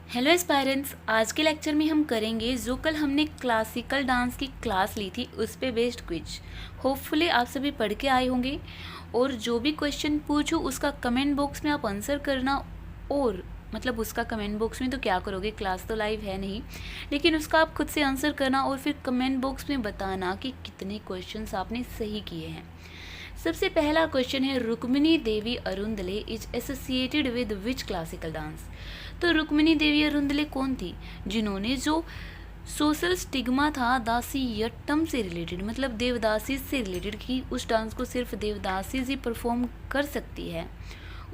Hello aspirants, आज के lecture में हम करेंगे जो कल हमने क्लासिकल डांस की क्लास ली थी उस पे बेस्ड क्विज। होपफुली आप सभी पढ़ के आए होंगे और जो भी क्वेश्चन पूछूं उसका कमेंट बॉक्स में आप आंसर करना। और मतलब उसका कमेंट बॉक्स में तो क्या करोगे, क्लास तो लाइव है नहीं, लेकिन उसका आप खुद से आंसर करना और फिर कमेंट बॉक्स में बताना कि कितने क्वेश्चंस आपने सही किए हैं। सबसे पहला क्वेश्चन है, Rukmini Devi Arundale is associated with which classical dance. तो रुक्मिणी देवी अरुंदले कौन थी जिन्होंने जो सोशल स्टिग्मा था दासीयट्टम से रिलेटेड, मतलब देवदासी से रिलेटेड, कि उस डांस को सिर्फ देवदासी ही परफॉर्म कर सकती है,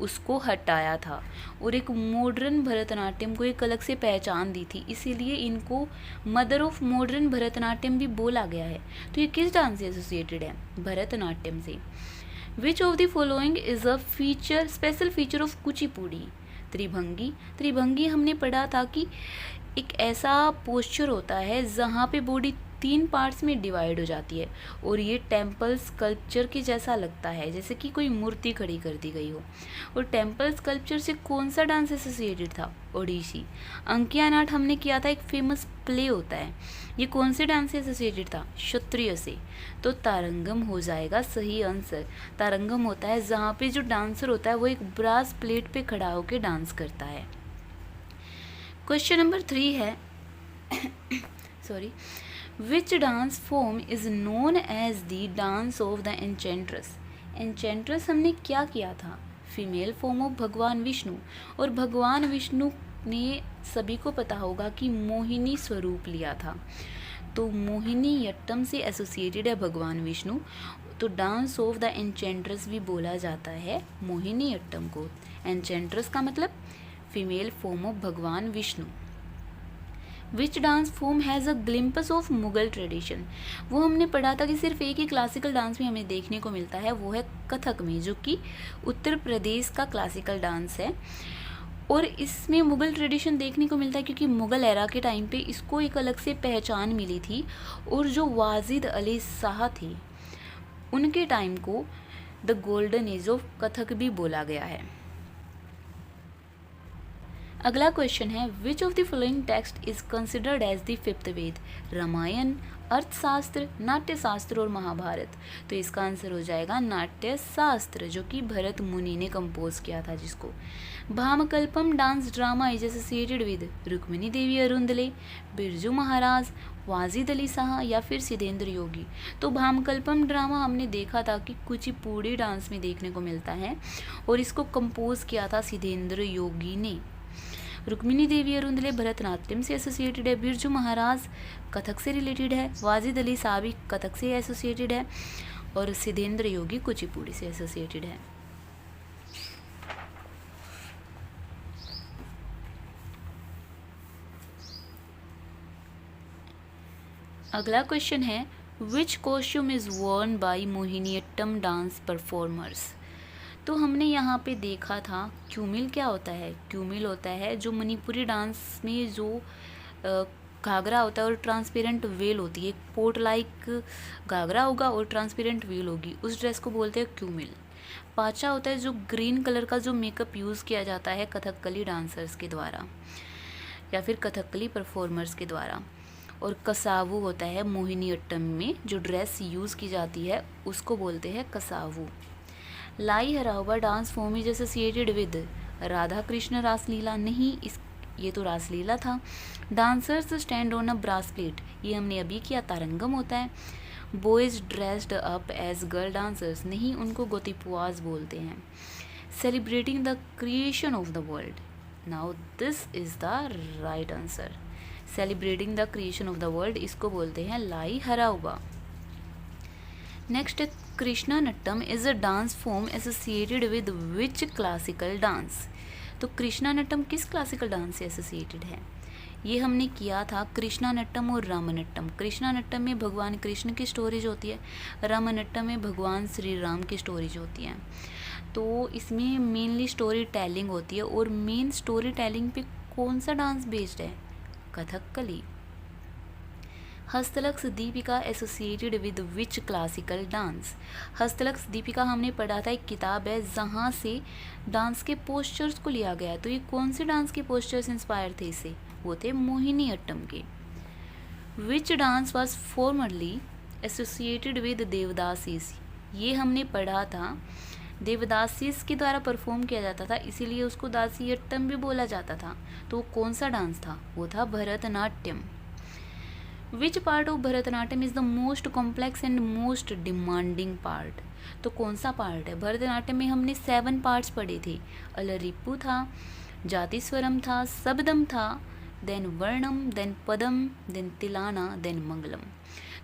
उसको हटाया था और एक मॉडर्न भरतनाट्यम को एक अलग से पहचान दी थी। इसीलिए इनको मदर ऑफ मॉडर्न भरतनाट्यम भी बोला गया है। तो ये किस डांस से एसोसिएटेड है? भरतनाट्यम से। Which of the following is a feature special feature of Kuchipudi? Tribhangi. Tribhangi हमने पढ़ा था कि एक ऐसा पोस्चर होता है जहाँ पे बॉडी 3 पार्ट्स में डिवाइड हो जाती है और ये टेम्पल स्कल्पचर के जैसा लगता है, जैसे कि कोई मूर्ति खड़ी कर दी गई हो। और टेम्पल स्कल्पचर से कौन सा डांस एसोसिएटेड था? ओडिसी। अंकिया नाट हमने किया था, एक फेमस प्ले होता है, ये कौन से डांस से एसोसिएटेड था? क्षत्रिय से। तो तारंगम हो जाएगा सही आंसर। तारंगम होता है जहाँ पे जो डांसर होता है वो एक ब्रास प्लेट पे खड़ा होकर डांस करता है। क्वेश्चन नंबर 3 है sorry, which dance form is known as the dance of the enchantress? Enchantress हमने क्या किया था? Female form of Bhagwan Vishnu. और भगवान विष्णु ने, सभी को पता होगा कि मोहिनी स्वरूप लिया था, तो मोहिनी यट्टम से एसोसिएटेड है भगवान विष्णु। तो डांस ऑफ द एन्चेंट्रेस भी बोला जाता है मोहिनी यट्टम को। एन्चेंट्रेस का मतलब female form of Bhagwan Vishnu. Which dance form has a glimpse of Mughal tradition? वो हमने पढ़ा था कि सिर्फ एक ही क्लासिकल डांस में हमें देखने को मिलता है, वो है कथक में, जो कि उत्तर प्रदेश का क्लासिकल डांस है। और इसमें मुगल ट्रेडिशन देखने को मिलता है क्योंकि मुगल एरा के टाइम पे इसको एक अलग से पहचान मिली थी। और जो वाजिद अली शाह थे उनके टाइम को the golden age of Kathak भी बोला गया है। अगला क्वेश्चन है, which of the following text is considered as the fifth Veda? Ramayana, Arthashastra, Natyashastra और महाभारत। तो इसका आंसर हो जाएगा नाट्यशास्त्र, जो कि भरत मुनि ने कंपोज किया था जिसको। Bhamakalapam dance drama is associated with Rukmini Devi Arundale, Birju Maharaj, Wajid Ali Shah या फिर सिद्धेंद्र योगी। तो भामकल्पम ड्रामा हमने देखा था कि कुचिपुड़ी डांस में देखने को मिलता है और इसको कंपोज किया था सिद्धेंद्र योगी ने। रुक्मिणी देवी अरुंदले भरतनाट्यम से एसोसिएटेड है, बिरजू महाराज कथक से रिलेटेड है, वाजिद अली शाह भी कथक से एसोसिएटेड है और सिद्धेंद्र योगी कुचिपुड़ी से एसोसिएटेड है। अगला क्वेश्चन है, which costume is worn by Mohiniyattam dance performers? तो हमने यहाँ पे देखा था क्यूमिल क्या होता है? क्यूमिल होता है जो मणिपुरी डांस में जो घाघरा होता है और ट्रांसपेरेंट वेल होती है, पोट लाइक घाघरा होगा और ट्रांसपेरेंट वेल होगी, उस ड्रेस को बोलते हैं क्यूमिल। पाचा होता है जो ग्रीन कलर का जो मेकअप यूज़ किया जाता है कथकली डांसर्स के द्वारा या फिर कथकली परफॉर्मर्स के द्वारा। और कसावू होता है मोहिनीअट्टम में जो ड्रेस यूज़ की जाती है उसको बोलते हैं kasavu. Lai Haraoba dance form is associated with Radha Krishna Raslila? नहीं, इस ये तो रासलीला था। Dancers stand on a brass plate, ये हमने अभी किया, तारंगम होता है। Boys dressed up as girl dancers? नहीं, उनको गोतिपुआज बोलते हैं। Celebrating the creation of the world? Now this is the right answer. Celebrating the creation of the world इसको बोलते हैं लाई हरावा। नेक्स्ट है, Krishnanattam is a dance form associated with which classical dance? तो कृष्णा नट्टम किस क्लासिकल डांस से associated है? ये हमने किया था कृष्णा नट्टम और रामनट्टम। कृष्णा नट्टम में भगवान कृष्ण की स्टोरीज होती है, रामनट्टम में भगवान श्री राम की स्टोरीज होती हैं। तो इसमें मेनली स्टोरी टेलिंग होती है और मेन स्टोरी टेलिंग पे कौन सा डांस बेस्ड है? Kathakali. Hastalaksha Deepika associated with which classical dance. Hastalaksha Deepika हमने पढ़ा था, एक किताब है जहाँ से डांस के पोस्चर्स को लिया गया। तो ये कौन से डांस के पोस्चर्स इंस्पायर थे इससे? वो थे मोहिनी अट्टम के। Which dance was formerly associated with devadasis. ये हमने पढ़ा था, देवदासीज के द्वारा परफॉर्म किया जाता था, इसीलिए उसको दासीअट्टम भी बोला जाता था। तो कौन सा डांस था? वो था Bharatanatyam. Which part of Bharatanatyam is the most complex and most demanding part. तो कौन सा पार्ट है? भरतनाट्यम में हमने 7 पार्ट्स पढ़े थे। अलरिप्पू था, जातिस्वरम था, शब्दम था, देन वर्णम, देन पदम, देन तिलाना, देन मंगलम।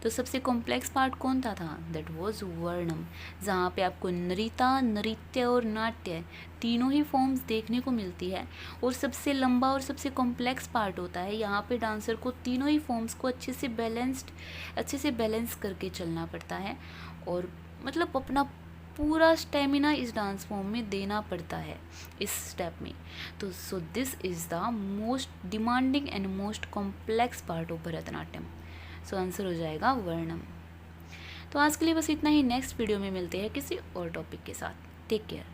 तो सबसे कॉम्प्लेक्स पार्ट कौन था? दैट वाज वर्णम, जहाँ पे आपको नृता, नृत्य और नाट्य तीनों ही फॉर्म्स देखने को मिलती है। और सबसे लंबा और सबसे कॉम्प्लेक्स पार्ट होता है। यहाँ पे डांसर को तीनों ही फॉर्म्स को अच्छे से बैलेंस करके चलना पड़ता है, और मतलब अपना पूरा स्टेमिना इस डांस फॉर्म में देना पड़ता है इस स्टेप में। तो so this is the most demanding and most complex part of Bharatanatyam. So answer हो जाएगा वर्णम। तो आज के लिए बस इतना ही। नेक्स्ट वीडियो में मिलते हैं किसी और टॉपिक के साथ। Take care.